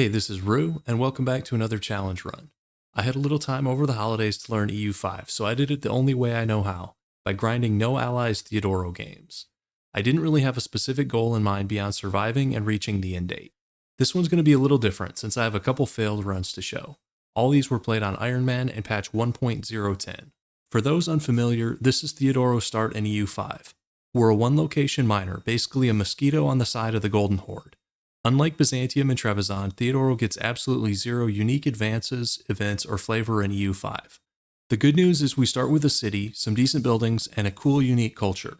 Hey, this is Rue, and welcome back to another challenge run. I had a little time over the holidays to learn EU5, so I did it the only way I know how, by grinding no allies Theodoro games. I didn't really have a specific goal in mind beyond surviving and reaching the end date. This one's going to be a little different since I have a couple failed runs to show. All these were played on Iron Man and patch 1.010. For those unfamiliar, this is Theodoro's start in EU5. We're a one-location miner, basically a mosquito on the side of the Golden Horde. Unlike Byzantium and Trebizond, Theodoro gets absolutely zero unique advances, events, or flavor in EU5. The good news is we start with a city, some decent buildings, and a cool, unique culture.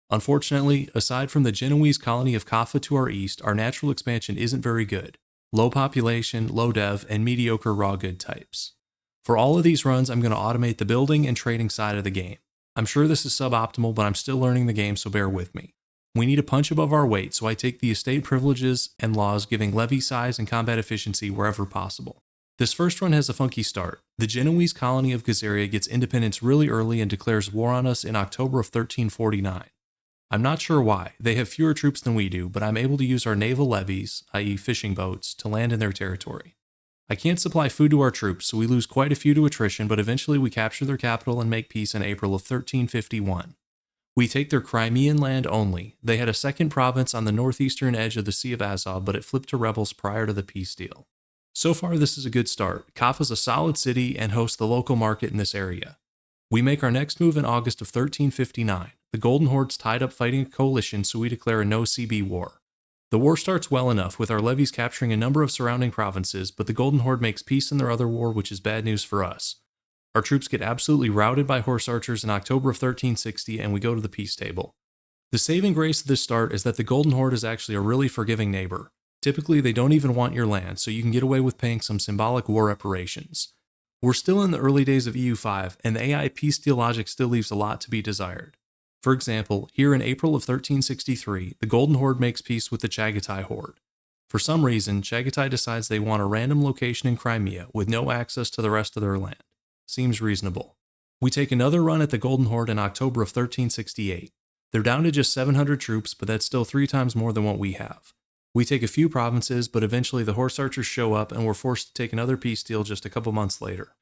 Unfortunately, aside from the Genoese colony of Kaffa to our east, our natural expansion isn't very good. Low population, low dev, and mediocre raw good types. For all of these runs, I'm going to automate the building and trading side of the game. I'm sure this is suboptimal, but I'm still learning the game, so bear with me. We need a punch above our weight, so I take the estate privileges and laws giving levy size and combat efficiency wherever possible. This first run has a funky start. The Genoese colony of Gazaria gets independence really early and declares war on us in October of 1349. I'm not sure why, they have fewer troops than we do, but I'm able to use our naval levies, i.e. fishing boats, to land in their territory. I can't supply food to our troops, so we lose quite a few to attrition, but eventually we capture their capital and make peace in April of 1351. We take their Crimean land only. They had a second province on the northeastern edge of the Sea of Azov, but it flipped to rebels prior to the peace deal. So far, this is a good start. Kaffa's a solid city and hosts the local market in this area. We make our next move in August of 1359. The Golden Horde's tied up fighting a coalition, so we declare a no-CB war. The war starts well enough, with our levies capturing a number of surrounding provinces, but the Golden Horde makes peace in their other war, which is bad news for us. Our troops get absolutely routed by horse archers in October of 1360, and we go to the peace table. The saving grace of this start is that the Golden Horde is actually a really forgiving neighbor. Typically, they don't even want your land, so you can get away with paying some symbolic war reparations. We're still in the early days of EU5, and the AI peace deal logic still leaves a lot to be desired. For example, here in April of 1363, the Golden Horde makes peace with the Chagatai Horde. For some reason, Chagatai decides they want a random location in Crimea with no access to the rest of their land. Seems reasonable. We take another run at the Golden Horde in October of 1368. They're down to just 700 troops, but that's still 3 times more than what we have. We take a few provinces, but eventually the horse archers show up and we're forced to take another peace deal just a couple months later.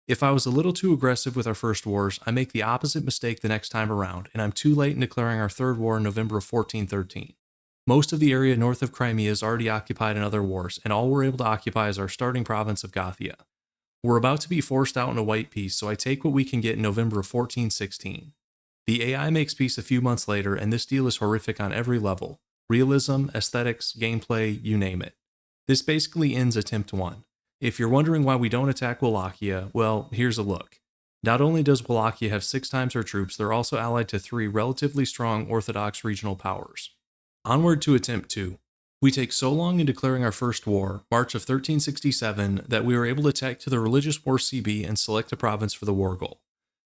If I was a little too aggressive with our first wars, I make the opposite mistake the next time around, and I'm too late in declaring our third war in November of 1413. Most of the area north of Crimea is already occupied in other wars, and all we're able to occupy is our starting province of Gothia. We're about to be forced out in a white peace, so I take what we can get in November of 1416. The AI makes peace a few months later, and this deal is horrific on every level. Realism, aesthetics, gameplay, you name it. This basically ends Attempt 1. If you're wondering why we don't attack Wallachia, well, here's a look. Not only does Wallachia have 6 times our troops, they're also allied to 3 relatively strong Orthodox regional powers. Onward to Attempt 2. We take so long in declaring our first war, March of 1367, that we were able to tack to the Religious War CB and select a province for the war goal.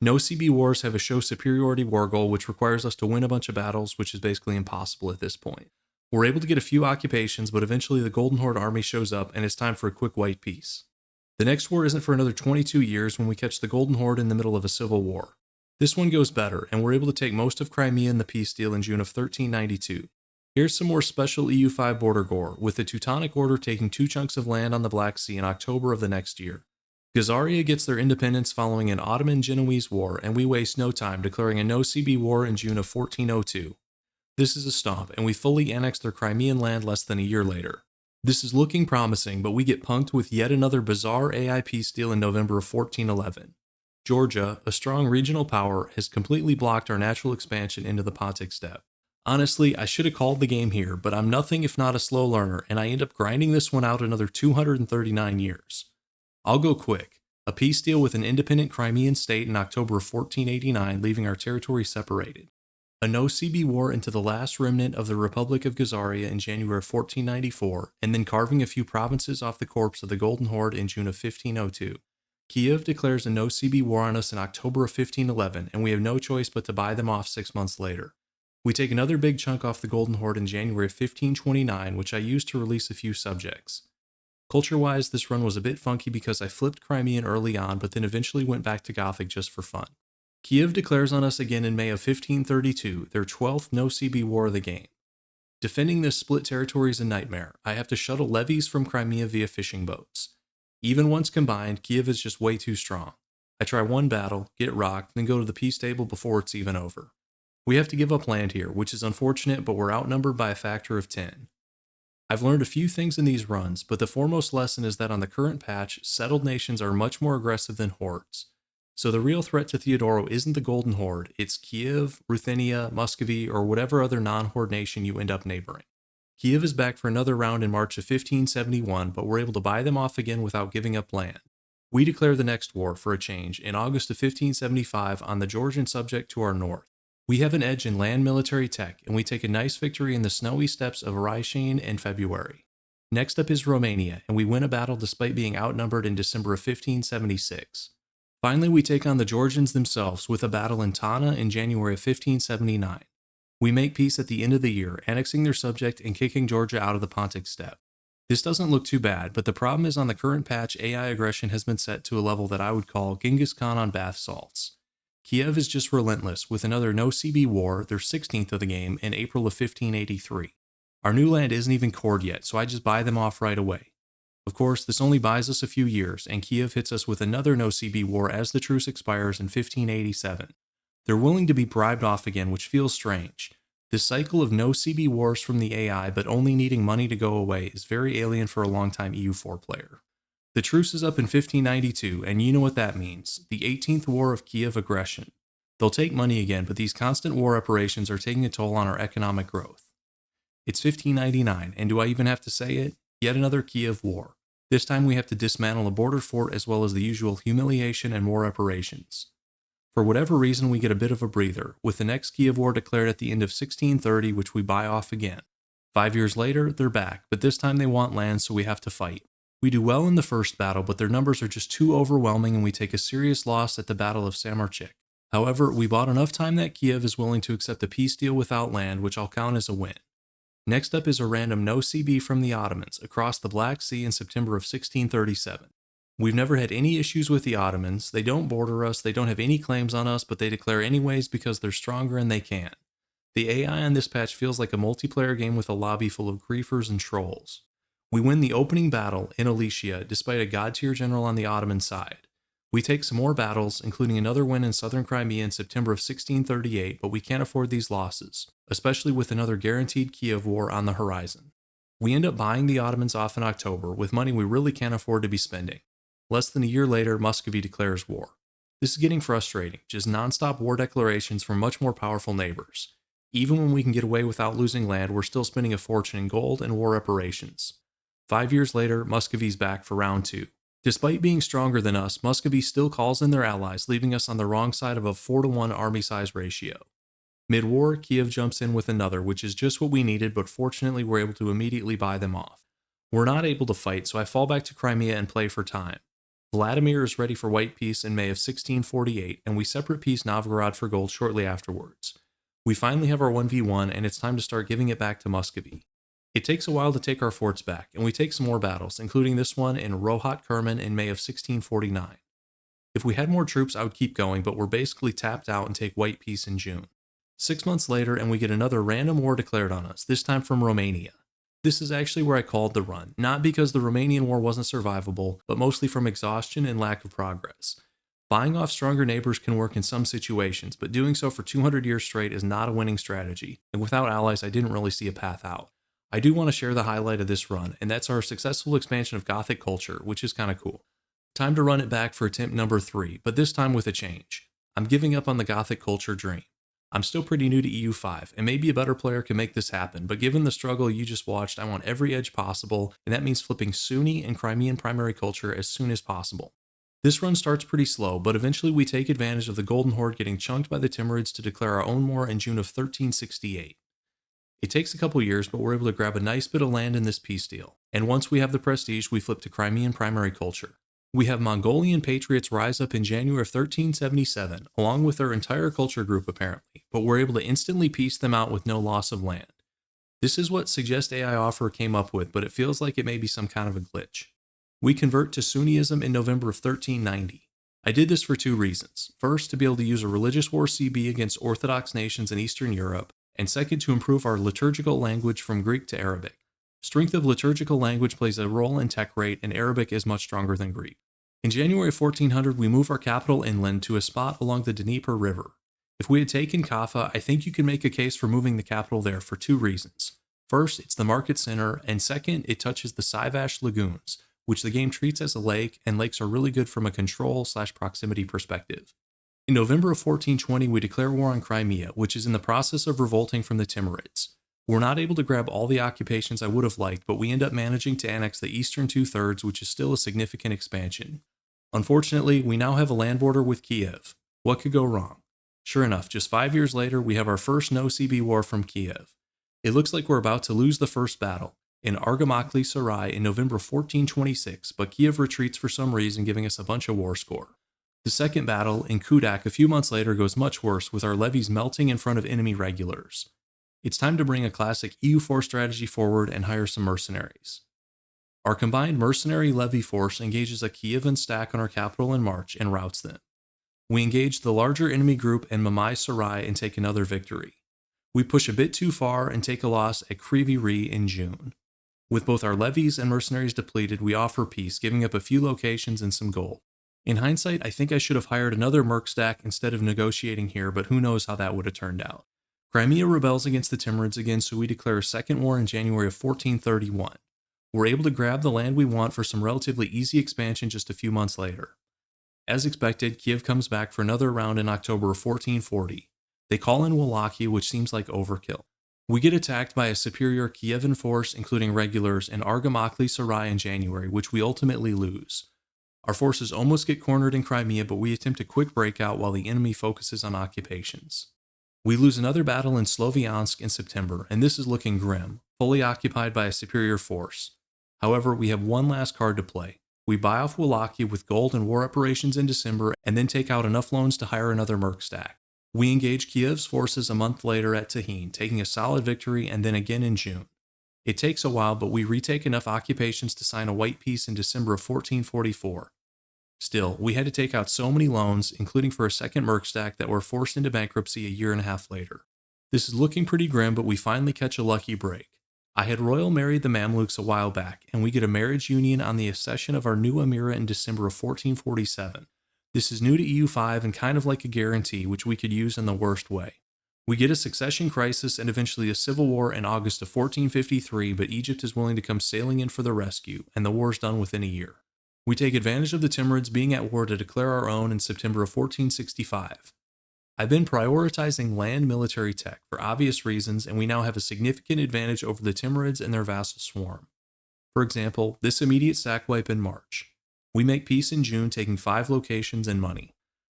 No CB wars have a show superiority war goal, which requires us to win a bunch of battles, which is basically impossible at this point. We're able to get a few occupations, but eventually the Golden Horde army shows up and it's time for a quick white peace. The next war isn't for another 22 years when we catch the Golden Horde in the middle of a civil war. This one goes better, and we're able to take most of Crimea in the peace deal in June of 1392. Here's some more special EU5 border gore, with the Teutonic Order taking 2 chunks of land on the Black Sea in October of the next year. Gazaria gets their independence following an Ottoman-Genoese war, and we waste no time declaring a no-CB war in June of 1402. This is a stomp, and we fully annex their Crimean land less than a year later. This is looking promising, but we get punked with yet another bizarre AI peace deal in November of 1411. Georgia, a strong regional power, has completely blocked our natural expansion into the Pontic steppe. Honestly, I should have called the game here, but I'm nothing if not a slow learner, and I end up grinding this one out another 239 years. I'll go quick. A peace deal with an independent Crimean state in October of 1489, leaving our territory separated. A no-CB war into the last remnant of the Republic of Gazaria in January of 1494, and then carving a few provinces off the corpse of the Golden Horde in June of 1502. Kiev declares a no-CB war on us in October of 1511, and we have no choice but to buy them off 6 months later. We take another big chunk off the Golden Horde in January of 1529, which I used to release a few subjects. Culture-wise, this run was a bit funky because I flipped Crimean early on, but then eventually went back to Gothic just for fun. Kiev declares on us again in May of 1532, their 12th no-CB war of the game. Defending this split territory is a nightmare. I have to shuttle levies from Crimea via fishing boats. Even once combined, Kiev is just way too strong. I try one battle, get rocked, then go to the peace table before it's even over. We have to give up land here, which is unfortunate, but we're outnumbered by a factor of 10. I've learned a few things in these runs, but the foremost lesson is that on the current patch, settled nations are much more aggressive than hordes. So the real threat to Theodoro isn't the Golden Horde, it's Kiev, Ruthenia, Muscovy, or whatever other non-horde nation you end up neighboring. Kiev is back for another round in March of 1571, but we're able to buy them off again without giving up land. We declare the next war, for a change, in August of 1575 on the Georgian subject to our north. We have an edge in land military tech, and we take a nice victory in the snowy steppes of Ryshin in February. Next up is Romania, and we win a battle despite being outnumbered in December of 1576. Finally, we take on the Georgians themselves with a battle in Tana in January of 1579. We make peace at the end of the year, annexing their subject and kicking Georgia out of the Pontic steppe. This doesn't look too bad, but the problem is on the current patch, AI aggression has been set to a level that I would call Genghis Khan on bath salts. Kiev is just relentless, with another no-CB war, their 16th of the game, in April of 1583. Our new land isn't even cored yet, so I just buy them off right away. Of course, this only buys us a few years, and Kiev hits us with another no-CB war as the truce expires in 1587. They're willing to be bribed off again, which feels strange. This cycle of no-CB wars from the AI but only needing money to go away is very alien for a longtime EU4 player. The truce is up in 1592, and you know what that means, the 18th War of Kiev aggression. They'll take money again, but these constant war reparations are taking a toll on our economic growth. It's 1599, and do I even have to say it? Yet another Kiev war. This time we have to dismantle a border fort as well as the usual humiliation and war reparations. For whatever reason, we get a bit of a breather, with the next Kiev war declared at the end of 1630, which we buy off again. 5 years later, they're back, but this time they want land, so we have to fight. We do well in the first battle, but their numbers are just too overwhelming and we take a serious loss at the Battle of Samarchik. However, we bought enough time that Kiev is willing to accept a peace deal without land, which I'll count as a win. Next up is a random no-CB from the Ottomans across the Black Sea in September of 1637. We've never had any issues with the Ottomans, they don't border us, they don't have any claims on us, but they declare anyways because they're stronger and they can. The AI on this patch feels like a multiplayer game with a lobby full of griefers and trolls. We win the opening battle in Alicia despite a god-tier general on the Ottoman side. We take some more battles, including another win in southern Crimea in September of 1638, but we can't afford these losses, especially with another guaranteed Kiev war on the horizon. We end up buying the Ottomans off in October with money we really can't afford to be spending. Less than a year later, Muscovy declares war. This is getting frustrating, just non-stop war declarations from much more powerful neighbors. Even when we can get away without losing land, we're still spending a fortune in gold and war reparations. 5 years later, Muscovy's back for round 2. Despite being stronger than us, Muscovy still calls in their allies, leaving us on the wrong side of a 4-to-1 army size ratio. Mid-war, Kiev jumps in with another, which is just what we needed, but fortunately we're able to immediately buy them off. We're not able to fight, so I fall back to Crimea and play for time. Vladimir is ready for white peace in May of 1648, and we separate peace Novgorod for gold shortly afterwards. We finally have our 1v1, and it's time to start giving it back to Muscovy. It takes a while to take our forts back, and we take some more battles, including this one in Rohat Kerman in May of 1649. If we had more troops, I would keep going, but we're basically tapped out and take white peace in June. 6 months later, and we get another random war declared on us, this time from Romania. This is actually where I called the run, not because the Romanian war wasn't survivable, but mostly from exhaustion and lack of progress. Buying off stronger neighbors can work in some situations, but doing so for 200 years straight is not a winning strategy, and without allies I didn't really see a path out. I do want to share the highlight of this run, and that's our successful expansion of Gothic culture, which is kinda cool. Time to run it back for attempt number 3, but this time with a change. I'm giving up on the Gothic culture dream. I'm still pretty new to EU5, and maybe a better player can make this happen, but given the struggle you just watched, I want every edge possible, and that means flipping Sunni and Crimean primary culture as soon as possible. This run starts pretty slow, but eventually we take advantage of the Golden Horde getting chunked by the Timurids to declare our own war in June of 1368. It takes a couple years, but we're able to grab a nice bit of land in this peace deal, and once we have the prestige, we flip to Crimean primary culture. We have Mongolian patriots rise up in January of 1377, along with their entire culture group apparently, but we're able to instantly piece them out with no loss of land. This is what Suggest AI Offer came up with, but it feels like it may be some kind of a glitch. We convert to Sunniism in November of 1390. I did this for 2 reasons. First, to be able to use a religious war CB against Orthodox nations in Eastern Europe, and second, to improve our liturgical language from Greek to Arabic. Strength of liturgical language plays a role in tech rate, and Arabic is much stronger than Greek. In January of 1400, we move our capital inland to a spot along the Dnieper River. If we had taken Kaffa, I think you can make a case for moving the capital there for two reasons. First, it's the market center, and second, it touches the Sivash lagoons, which the game treats as a lake, and lakes are really good from a control/proximity perspective. In November of 1420, we declare war on Crimea, which is in the process of revolting from the Timurids. We're not able to grab all the occupations I would have liked, but we end up managing to annex the eastern two-thirds, which is still a significant expansion. Unfortunately, we now have a land border with Kiev. What could go wrong? Sure enough, just 5 years later, we have our first no-CB war from Kiev. It looks like we're about to lose the first battle, in Argamakli Sarai in November 1426, but Kiev retreats for some reason, giving us a bunch of war score. The second battle, in Kudak, a few months later, goes much worse, with our levies melting in front of enemy regulars. It's time to bring a classic EU4 strategy forward and hire some mercenaries. Our combined mercenary levy force engages a Kievan stack on our capital in March and routs them. We engage the larger enemy group in Mamai Sarai and take another victory. We push a bit too far and take a loss at Kryvyi Rih in June. With both our levies and mercenaries depleted, we offer peace, giving up a few locations and some gold. In hindsight, I think I should have hired another merc stack instead of negotiating here, but who knows how that would have turned out. Crimea rebels against the Timurids again, so we declare a second war in January of 1431. We're able to grab the land we want for some relatively easy expansion just a few months later. As expected, Kiev comes back for another round in October of 1440. They call in Wallachia, which seems like overkill. We get attacked by a superior Kievan force, including regulars, in Argamakli Sarai in January, which we ultimately lose. Our forces almost get cornered in Crimea, but we attempt a quick breakout while the enemy focuses on occupations. We lose another battle in Sloviansk in September, and this is looking grim, fully occupied by a superior force. However, we have one last card to play. We buy off Wallachia with gold and war reparations in December, and then take out enough loans to hire another merc stack. We engage Kiev's forces a month later at Tahin, taking a solid victory, and then again in June. It takes a while, but we retake enough occupations to sign a white peace in December of 1444. Still, we had to take out so many loans, including for a second merc stack, that were forced into bankruptcy a year and a half later. This is looking pretty grim, but we finally catch a lucky break. I had royal married the Mamluks a while back, and we get a marriage union on the accession of our new Emira in December of 1447. This is new to EU5 and kind of like a guarantee, which we could use in the worst way. We get a succession crisis and eventually a civil war in August of 1453, but Egypt is willing to come sailing in for the rescue, and the war's done within a year. We take advantage of the Timurids being at war to declare our own in September of 1465. I've been prioritizing land military tech for obvious reasons, and we now have a significant advantage over the Timurids and their vassal swarm. For example, this immediate stack wipe in March. We make peace in June, taking 5 locations and money.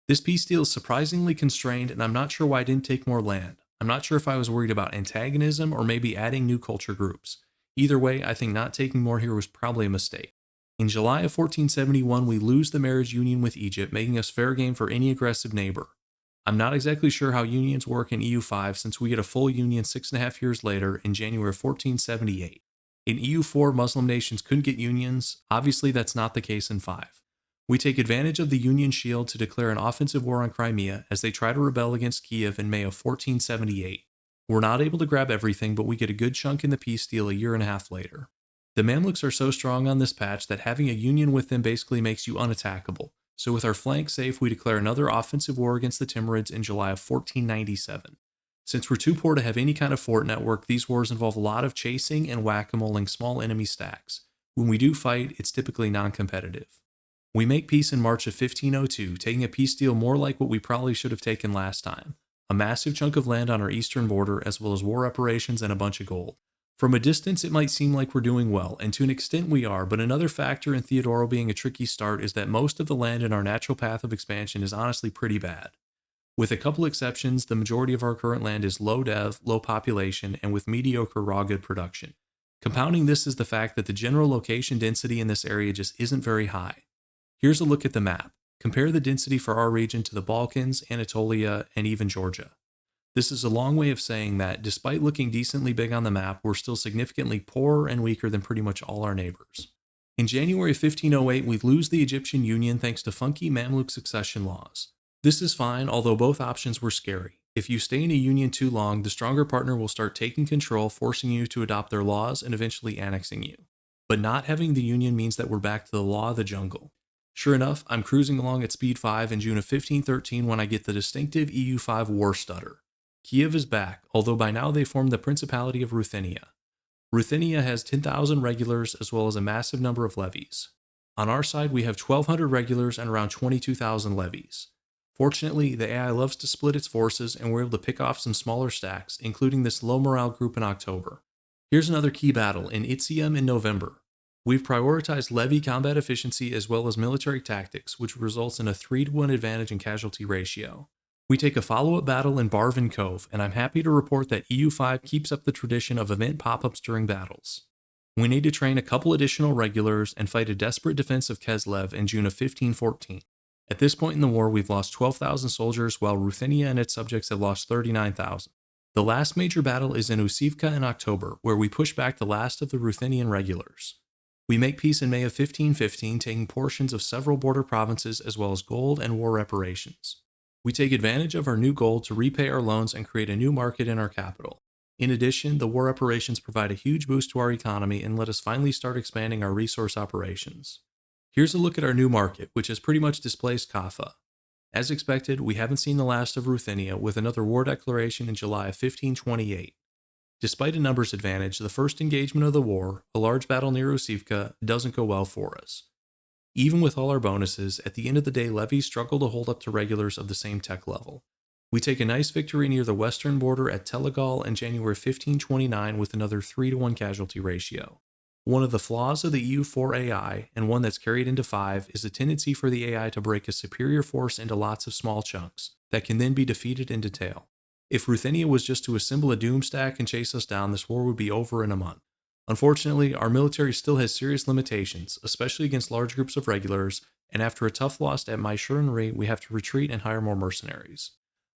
This peace deal is surprisingly constrained, and I'm not sure why I didn't take more land. I'm not sure if I was worried about antagonism or maybe adding new culture groups. Either way, I think not taking more here was probably a mistake. In July of 1471, we lose the marriage union with Egypt, making us fair game for any aggressive neighbor. I'm not exactly sure how unions work in EU5 since we get a full union 6.5 years later in January of 1478. In EU4, Muslim nations couldn't get unions. Obviously, that's not the case in 5. We take advantage of the Union shield to declare an offensive war on Crimea as they try to rebel against Kiev in May of 1478. We're not able to grab everything, but we get a good chunk in the peace deal a year and a half later. The Mamluks are so strong on this patch that having a union with them basically makes you unattackable, so with our flank safe, we declare another offensive war against the Timurids in July of 1497. Since we're too poor to have any kind of fort network, these wars involve a lot of chasing and whack-a-moling small enemy stacks. When we do fight, it's typically non-competitive. We make peace in March of 1502, taking a peace deal more like what we probably should have taken last time. A massive chunk of land on our eastern border, as well as war reparations and a bunch of gold. From a distance, it might seem like we're doing well, and to an extent we are, but another factor in Theodoro being a tricky start is that most of the land in our natural path of expansion is honestly pretty bad. With a couple exceptions, the majority of our current land is low dev, low population, and with mediocre raw good production. Compounding this is the fact that the general location density in this area just isn't very high. Here's a look at the map. Compare the density for our region to the Balkans, Anatolia, and even Georgia. This is a long way of saying that, despite looking decently big on the map, we're still significantly poorer and weaker than pretty much all our neighbors. In January of 1508, we lose the Egyptian Union thanks to funky Mamluk succession laws. This is fine, although both options were scary. If you stay in a union too long, the stronger partner will start taking control, forcing you to adopt their laws and eventually annexing you. But not having the union means that we're back to the law of the jungle. Sure enough, I'm cruising along at speed 5 in June of 1513 when I get the distinctive EU5 war stutter. Kiev is back, although by now they formed the Principality of Ruthenia. Ruthenia has 10,000 regulars as well as a massive number of levies. On our side, we have 1,200 regulars and around 22,000 levies. Fortunately, the AI loves to split its forces and we're able to pick off some smaller stacks, including this low morale group in October. Here's another key battle in Itium in November. We've prioritized levy combat efficiency as well as military tactics, which results in a 3-to-1 advantage in casualty ratio. We take a follow-up battle in Barvin Cove, and I'm happy to report that EU5 keeps up the tradition of event pop-ups during battles. We need to train a couple additional regulars and fight a desperate defense of Keslev in June of 1514. At this point in the war, we've lost 12,000 soldiers, while Ruthenia and its subjects have lost 39,000. The last major battle is in Usivka in October, where we push back the last of the Ruthenian regulars. We make peace in May of 1515, taking portions of several border provinces as well as gold and war reparations. We take advantage of our new gold to repay our loans and create a new market in our capital. In addition, the war reparations provide a huge boost to our economy and let us finally start expanding our resource operations. Here's a look at our new market, which has pretty much displaced Kaffa. As expected, we haven't seen the last of Ruthenia, with another war declaration in July of 1528. Despite a numbers advantage, the first engagement of the war, a large battle near Usivka, doesn't go well for us. Even with all our bonuses, at the end of the day, levies struggle to hold up to regulars of the same tech level. We take a nice victory near the western border at Telegal in January 1529 with another 3-to-1 casualty ratio. One of the flaws of the EU4 AI, and one that's carried into 5, is a tendency for the AI to break a superior force into lots of small chunks that can then be defeated in detail. If Ruthenia was just to assemble a doom stack and chase us down, this war would be over in a month. Unfortunately, our military still has serious limitations, especially against large groups of regulars, and after a tough loss at Maisherinri, we have to retreat and hire more mercenaries.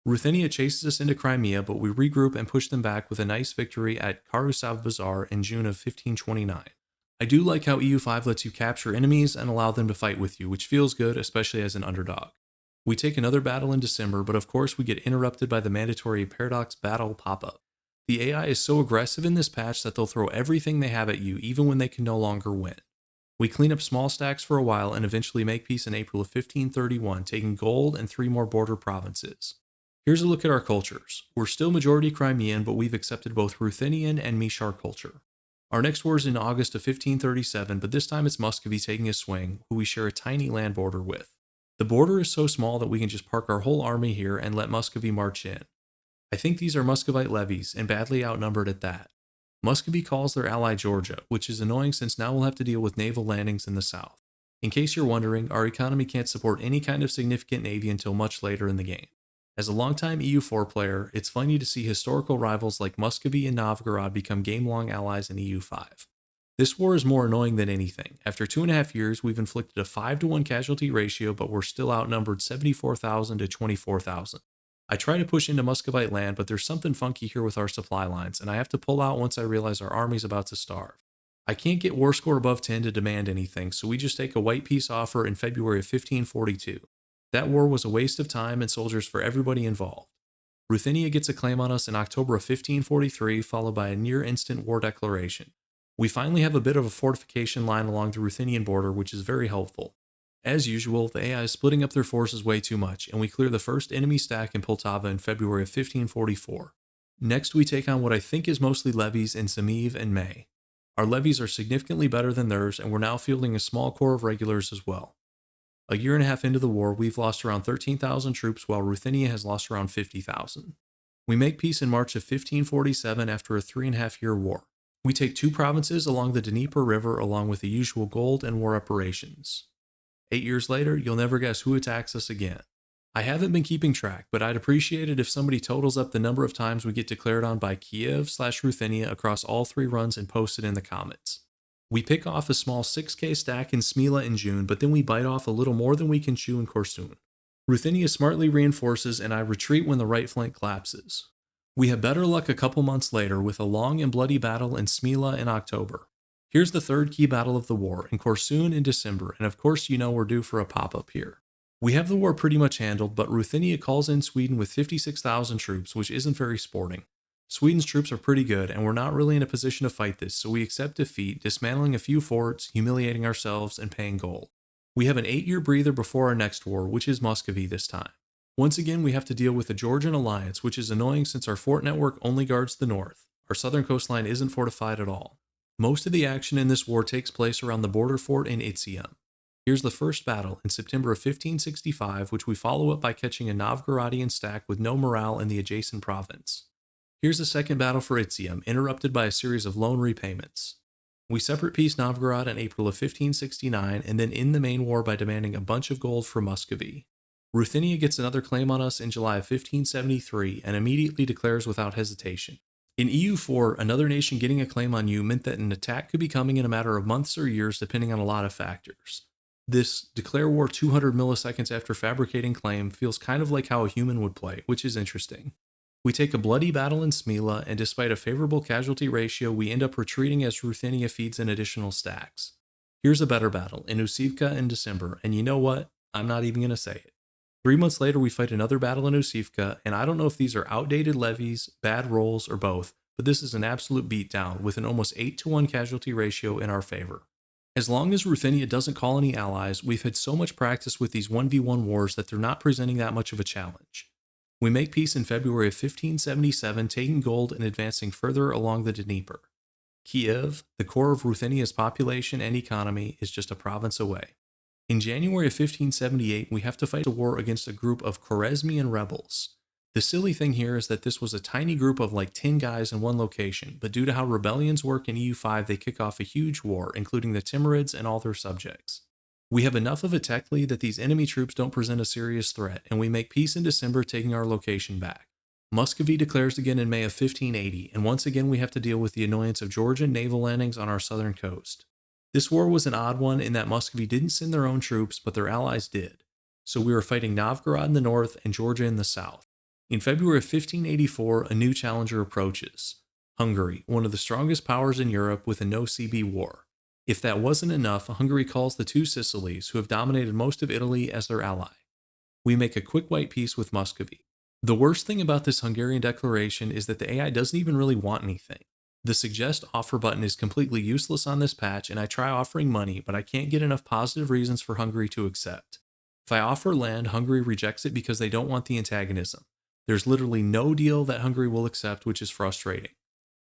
Ruthenia chases us into Crimea, but we regroup and push them back with a nice victory at Karusav Bazaar in June of 1529. I do like how EU5 lets you capture enemies and allow them to fight with you, which feels good, especially as an underdog. We take another battle in December, but of course we get interrupted by the mandatory Paradox battle pop-up. The AI is so aggressive in this patch that they'll throw everything they have at you even when they can no longer win. We clean up small stacks for a while and eventually make peace in April of 1531, taking gold and 3 more border provinces. Here's a look at our cultures. We're still majority Crimean, but we've accepted both Ruthenian and Mishar culture. Our next war is in August of 1537, but this time it's Muscovy taking a swing, who we share a tiny land border with. The border is so small that we can just park our whole army here and let Muscovy march in. I think these are Muscovite levies, and badly outnumbered at that. Muscovy calls their ally Georgia, which is annoying since now we'll have to deal with naval landings in the south. In case you're wondering, our economy can't support any kind of significant navy until much later in the game. As a longtime EU4 player, it's funny to see historical rivals like Muscovy and Novgorod become game-long allies in EU5. This war is more annoying than anything. After 2.5 years, we've inflicted a 5-to-1 casualty ratio, but we're still outnumbered 74,000 to 24,000. I try to push into Muscovite land, but there's something funky here with our supply lines, and I have to pull out once I realize our army's about to starve. I can't get war score above 10 to demand anything, so we just take a white peace offer in February of 1542. That war was a waste of time and soldiers for everybody involved. Ruthenia gets a claim on us in October of 1543, followed by a near-instant war declaration. We finally have a bit of a fortification line along the Ruthenian border, which is very helpful. As usual, the AI is splitting up their forces way too much, and we clear the first enemy stack in Poltava in February of 1544. Next, we take on what I think is mostly levies in Zamiv and May. Our levies are significantly better than theirs, and we're now fielding a small corps of regulars as well. A year and a half into the war, we've lost around 13,000 troops, while Ruthenia has lost around 50,000. We make peace in March of 1547 after a 3.5-year war. We take 2 provinces along the Dnieper River along with the usual gold and war reparations. 8 years later, you'll never guess who attacks us again. I haven't been keeping track, but I'd appreciate it if somebody totals up the number of times we get declared on by Kiev/Ruthenia across all 3 runs and post it in the comments. We pick off a small 6k stack in Smila in June, but then we bite off a little more than we can chew in Korsun. Ruthenia smartly reinforces and I retreat when the right flank collapses. We have better luck a couple months later with a long and bloody battle in Smila in October. Here's the third key battle of the war, in Korsun in December, and of course you know we're due for a pop-up here. We have the war pretty much handled, but Ruthenia calls in Sweden with 56,000 troops, which isn't very sporting. Sweden's troops are pretty good, and we're not really in a position to fight this, so we accept defeat, dismantling a few forts, humiliating ourselves, and paying gold. We have an 8-year breather before our next war, which is Muscovy this time. Once again, we have to deal with the Georgian alliance, which is annoying since our fort network only guards the north. Our southern coastline isn't fortified at all. Most of the action in this war takes place around the border fort in Izium. Here's the first battle in September of 1565, which we follow up by catching a Novgorodian stack with no morale in the adjacent province. Here's the second battle for Izium, interrupted by a series of loan repayments. We separate peace Novgorod in April of 1569 and then end the main war by demanding a bunch of gold for Muscovy. Ruthenia gets another claim on us in July of 1573 and immediately declares without hesitation. In EU4, another nation getting a claim on you meant that an attack could be coming in a matter of months or years depending on a lot of factors. This declare war 200 milliseconds after fabricating claim feels kind of like how a human would play, which is interesting. We take a bloody battle in Smila, and despite a favorable casualty ratio, we end up retreating as Ruthenia feeds in additional stacks. Here's a better battle, in Usivka in December, and you know what? I'm not even going to say it. 3 months later, we fight another battle in Usivka, and I don't know if these are outdated levies, bad rolls, or both, but this is an absolute beatdown with an almost 8-to-1 casualty ratio in our favor. As long as Ruthenia doesn't call any allies, we've had so much practice with these 1v1 wars that they're not presenting that much of a challenge. We make peace in February of 1577, taking gold and advancing further along the Dnieper. Kiev, the core of Ruthenia's population and economy, is just a province away. In January of 1578, we have to fight a war against a group of Khwarezmian rebels. The silly thing here is that this was a tiny group of like 10 guys in one location, but due to how rebellions work in EU5, they kick off a huge war, including the Timurids and all their subjects. We have enough of a tech lead that these enemy troops don't present a serious threat, and we make peace in December, taking our location back. Muscovy declares again in May of 1580, and once again we have to deal with the annoyance of Georgian naval landings on our southern coast. This war was an odd one in that Muscovy didn't send their own troops, but their allies did. So we were fighting Novgorod in the north and Georgia in the south. In February of 1584, a new challenger approaches. Hungary, one of the strongest powers in Europe with a no-CB war. If that wasn't enough, Hungary calls the two Sicilies, who have dominated most of Italy, as their ally. We make a quick white peace with Muscovy. The worst thing about this Hungarian declaration is that the AI doesn't even really want anything. The suggest offer button is completely useless on this patch, and I try offering money, but I can't get enough positive reasons for Hungary to accept. If I offer land, Hungary rejects it because they don't want the antagonism. There's literally no deal that Hungary will accept, which is frustrating.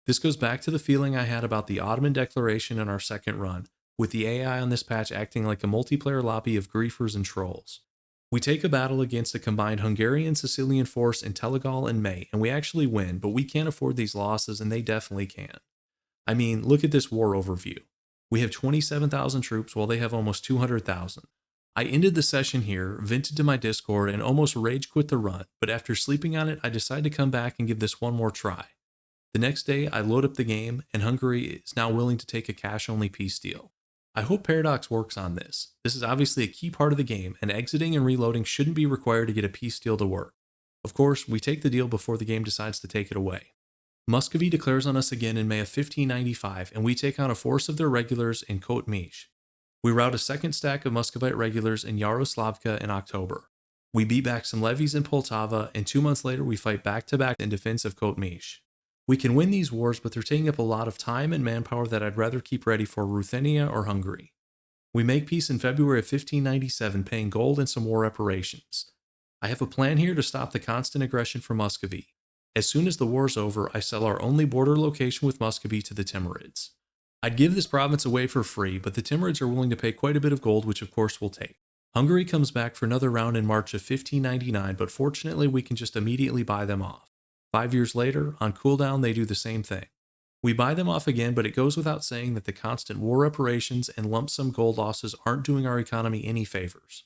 This goes back to the feeling I had about the Ottoman Declaration in our second run, with the AI on this patch acting like a multiplayer lobby of griefers and trolls. We take a battle against a combined Hungarian-Sicilian force in Telegal in May, and we actually win, but we can't afford these losses, and they definitely can. I mean, look at this war overview. We have 27,000 troops while they have almost 200,000. I ended the session here, vented to my Discord, and almost rage quit the run, but after sleeping on it, I decided to come back and give this one more try. The next day, I load up the game, and Hungary is now willing to take a cash-only peace deal. I hope Paradox works on this. This is obviously a key part of the game, and exiting and reloading shouldn't be required to get a peace deal to work. Of course, we take the deal before the game decides to take it away. Muscovy declares on us again in May of 1595, and we take on a force of their regulars in Kotmish. We rout a second stack of Muscovite regulars in Yaroslavka in October. We beat back some levies in Poltava, and 2 months later we fight back-to-back in defense of Kotmish. We can win these wars, but they're taking up a lot of time and manpower that I'd rather keep ready for Ruthenia or Hungary. We make peace in February of 1597, paying gold and some war reparations. I have a plan here to stop the constant aggression from Muscovy. As soon as the war's over, I sell our only border location with Muscovy to the Timurids. I'd give this province away for free, but the Timurids are willing to pay quite a bit of gold, which of course we'll take. Hungary comes back for another round in March of 1599, but fortunately we can just immediately buy them off. 5 years later, on cooldown, they do the same thing. We buy them off again, but it goes without saying that the constant war reparations and lump sum gold losses aren't doing our economy any favors.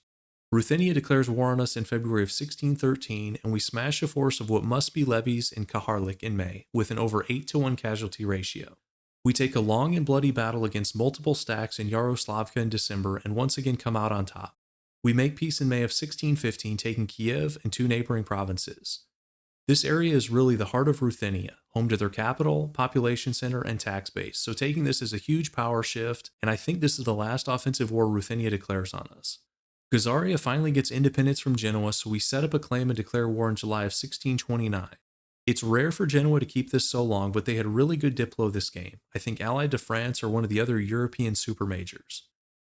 Ruthenia declares war on us in February of 1613, and we smash a force of what must be levies in Kaharlik in May, with an over 8-to-1 casualty ratio. We take a long and bloody battle against multiple stacks in Yaroslavka in December, and once again come out on top. We make peace in May of 1615, taking Kiev and 2 neighboring provinces. This area is really the heart of Ruthenia, home to their capital, population center, and tax base, so taking this is a huge power shift, and I think this is the last offensive war Ruthenia declares on us. Gazaria finally gets independence from Genoa, so we set up a claim and declare war in July of 1629. It's rare for Genoa to keep this so long, but they had really good diplo this game. I think allied to France or one of the other European supermajors.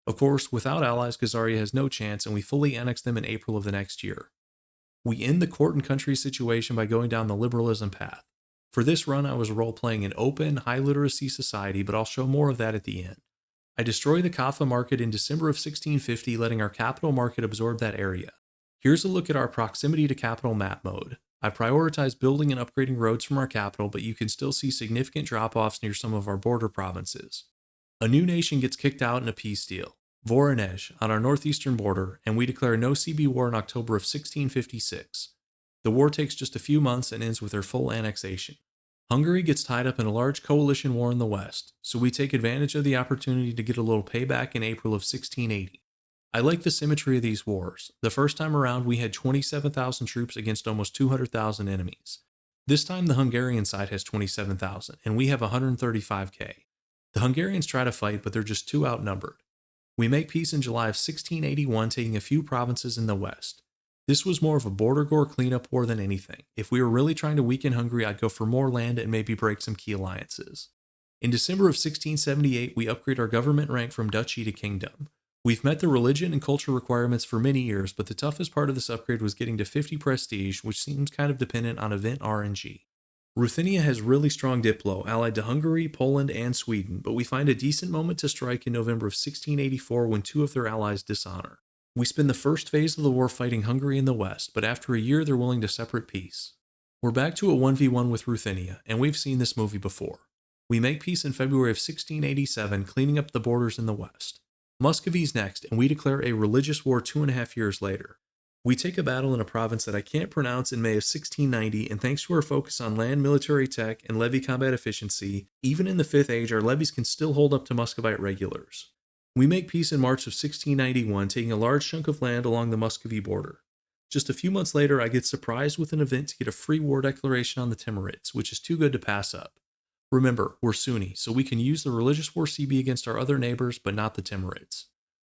Of course, without allies, Gazaria has no chance, and we fully annex them in April of the next year. We end the court and country situation by going down the liberalism path. For this run, I was role-playing an open, high-literacy society, but I'll show more of that at the end. I destroy the Kaffa market in December of 1650, letting our capital market absorb that area. Here's a look at our proximity to capital map mode. I prioritize building and upgrading roads from our capital, but you can still see significant drop-offs near some of our border provinces. A new nation gets kicked out in a peace deal, Voronezh, on our northeastern border, and we declare no CB war in October of 1656. The war takes just a few months and ends with their full annexation. Hungary gets tied up in a large coalition war in the west, so we take advantage of the opportunity to get a little payback in April of 1680. I like the symmetry of these wars. The first time around, we had 27,000 troops against almost 200,000 enemies. This time, the Hungarian side has 27,000, and we have 135k. The Hungarians try to fight, but they're just too outnumbered. We make peace in July of 1681, taking a few provinces in the west. This was more of a border gore cleanup war than anything. If we were really trying to weaken Hungary, I'd go for more land and maybe break some key alliances. In December of 1678, we upgrade our government rank from duchy to kingdom. We've met the religion and culture requirements for many years, but the toughest part of this upgrade was getting to 50 prestige, which seems kind of dependent on event RNG. Ruthenia has really strong diplo, allied to Hungary, Poland, and Sweden, but we find a decent moment to strike in November of 1684 when two of their allies dishonor. We spend the first phase of the war fighting Hungary in the west, but after a year they're willing to separate peace. We're back to a 1v1 with Ruthenia, and we've seen this movie before. We make peace in February of 1687, cleaning up the borders in the west. Muscovy's next, and we declare a religious war 2.5 years later. We take a battle in a province that I can't pronounce in May of 1690, and thanks to our focus on land military tech and levy combat efficiency, even in the 5th Age our levies can still hold up to Muscovite regulars. We make peace in March of 1691, taking a large chunk of land along the Muscovy border. Just a few months later, I get surprised with an event to get a free war declaration on the Timurids, which is too good to pass up. Remember, we're Sunni, so we can use the religious war CB against our other neighbors, but not the Timurids.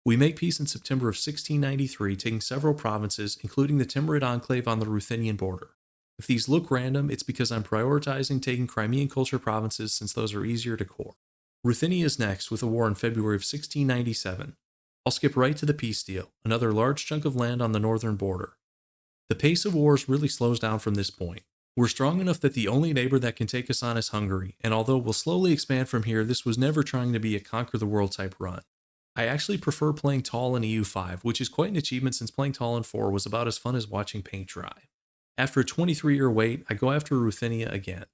We make peace in September of 1693, taking several provinces, including the Timurid enclave on the Ruthenian border. If these look random, it's because I'm prioritizing taking Crimean culture provinces since those are easier to core. Ruthenia is next, with a war in February of 1697. I'll skip right to the peace deal, another large chunk of land on the northern border. The pace of wars really slows down from this point. We're strong enough that the only neighbor that can take us on is Hungary, and although we'll slowly expand from here, this was never trying to be a conquer the world type run. I actually prefer playing tall in EU5, which is quite an achievement since playing tall in 4 was about as fun as watching paint dry. After a 23-year wait, I go after Ruthenia again.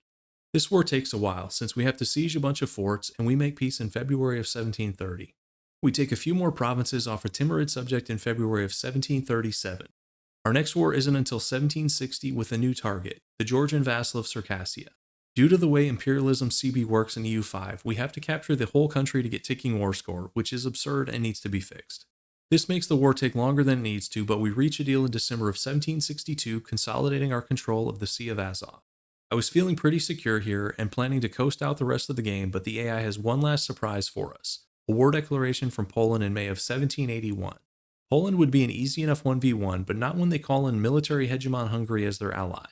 This war takes a while, since we have to siege a bunch of forts, and we make peace in February of 1730. We take a few more provinces off a Timurid subject in February of 1737. Our next war isn't until 1760 with a new target, the Georgian vassal of Circassia. Due to the way imperialism CB works in EU5, we have to capture the whole country to get ticking war score, which is absurd and needs to be fixed. This makes the war take longer than it needs to, but we reach a deal in December of 1762, consolidating our control of the Sea of Azov. I was feeling pretty secure here and planning to coast out the rest of the game, but the AI has one last surprise for us, a war declaration from Poland in May of 1781. Poland would be an easy enough 1v1, but not when they call in military hegemon Hungary as their ally.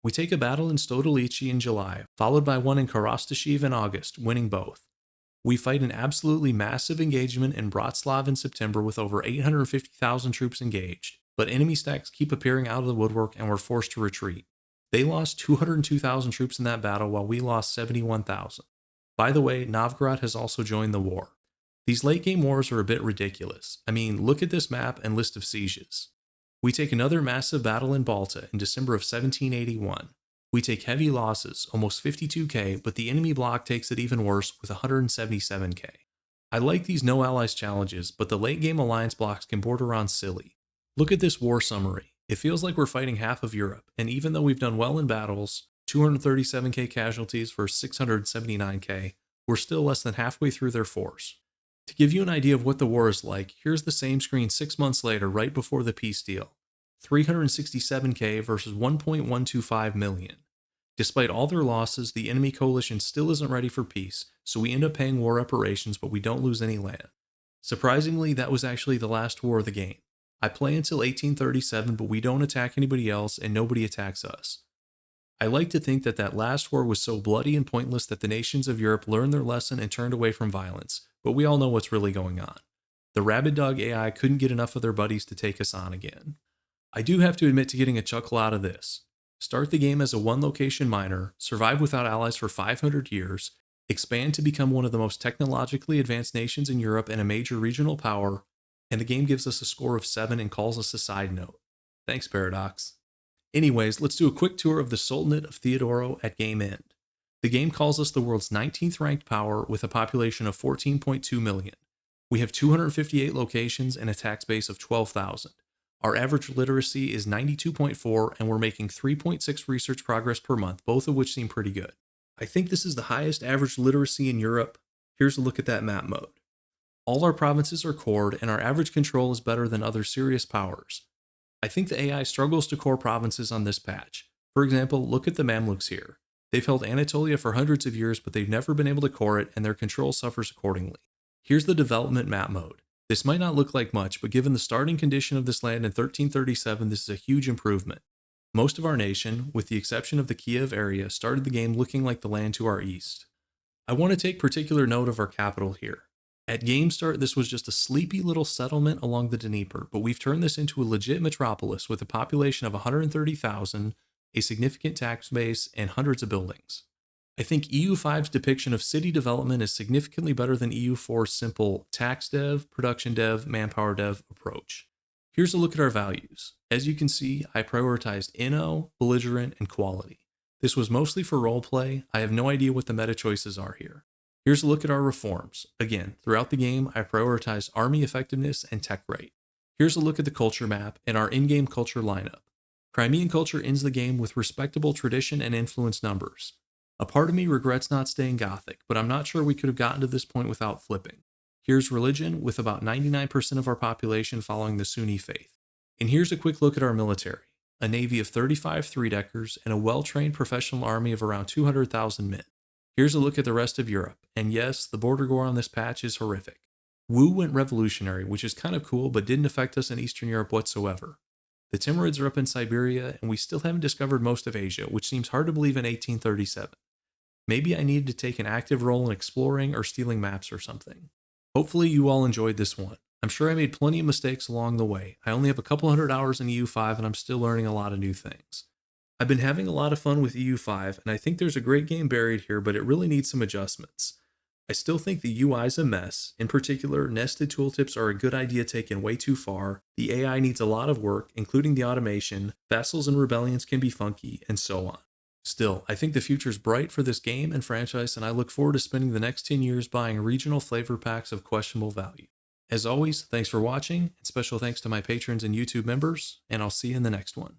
We take a battle in Stodolice in July, followed by one in Karastashev in August, winning both. We fight an absolutely massive engagement in Bratslav in September with over 850,000 troops engaged, but enemy stacks keep appearing out of the woodwork and we're forced to retreat. They lost 202,000 troops in that battle while we lost 71,000. By the way, Novgorod has also joined the war. These late game wars are a bit ridiculous. I mean, look at this map and list of sieges. We take another massive battle in Balta in December of 1781. We take heavy losses, almost 52k, but the enemy bloc takes it even worse with 177k. I like these no allies challenges, but the late game alliance blocks can border on silly. Look at this war summary. It feels like we're fighting half of Europe, and even though we've done well in battles, 237k casualties versus 679k, we're still less than halfway through their force. To give you an idea of what the war is like, here's the same screen 6 months later, right before the peace deal. 367k versus 1.125 million. Despite all their losses, the enemy coalition still isn't ready for peace, so we end up paying war reparations, but we don't lose any land. Surprisingly, that was actually the last war of the game. I play until 1837, but we don't attack anybody else and nobody attacks us. I like to think that that last war was so bloody and pointless that the nations of Europe learned their lesson and turned away from violence, but we all know what's really going on. The Rabid Dog AI couldn't get enough of their buddies to take us on again. I do have to admit to getting a chuckle out of this. Start the game as a one-location miner, survive without allies for 500 years, expand to become one of the most technologically advanced nations in Europe and a major regional power, and the game gives us a score of 7 and calls us a side note. Thanks, Paradox. Anyways, let's do a quick tour of the Sultanate of Theodoro at game end. The game calls us the world's 19th ranked power with a population of 14.2 million. We have 258 locations and a tax base of 12,000. Our average literacy is 92.4 and we're making 3.6 research progress per month, both of which seem pretty good. I think this is the highest average literacy in Europe. Here's a look at that map mode. All our provinces are cored and our average control is better than other serious powers. I think the AI struggles to core provinces on this patch. For example, look at the Mamluks here. They've held Anatolia for hundreds of years, but they've never been able to core it and their control suffers accordingly. Here's the development map mode. This might not look like much, but given the starting condition of this land in 1337, this is a huge improvement. Most of our nation, with the exception of the Kiev area, started the game looking like the land to our east. I want to take particular note of our capital here. At game start, this was just a sleepy little settlement along the Dnieper, but we've turned this into a legit metropolis with a population of 130,000, a significant tax base, and hundreds of buildings. I think EU5's depiction of city development is significantly better than EU4's simple tax dev, production dev, manpower dev approach. Here's a look at our values. As you can see, I prioritized Inno, belligerent, and quality. This was mostly for roleplay. I have no idea what the meta choices are here. Here's a look at our reforms. Again, throughout the game, I prioritized army effectiveness and tech rate. Here's a look at the culture map and our in-game culture lineup. Crimean culture ends the game with respectable tradition and influence numbers. A part of me regrets not staying Gothic, but I'm not sure we could have gotten to this point without flipping. Here's religion, with about 99% of our population following the Sunni faith. And here's a quick look at our military. A navy of 35 three-deckers and a well-trained professional army of around 200,000 men. Here's a look at the rest of Europe, and yes, the border gore on this patch is horrific. Wu went revolutionary, which is kind of cool, but didn't affect us in Eastern Europe whatsoever. The Timurids are up in Siberia, and we still haven't discovered most of Asia, which seems hard to believe in 1837. Maybe I needed to take an active role in exploring or stealing maps or something. Hopefully you all enjoyed this one. I'm sure I made plenty of mistakes along the way. I only have a couple hundred hours in EU5 and I'm still learning a lot of new things. I've been having a lot of fun with EU5 and I think there's a great game buried here, but it really needs some adjustments. I still think the UI is a mess. In particular, nested tooltips are a good idea taken way too far. The AI needs a lot of work, including the automation. Vassals and rebellions can be funky, and so on. Still, I think the future's bright for this game and franchise, and I look forward to spending the next 10 years buying regional flavor packs of questionable value. As always, thanks for watching, and special thanks to my patrons and YouTube members, and I'll see you in the next one.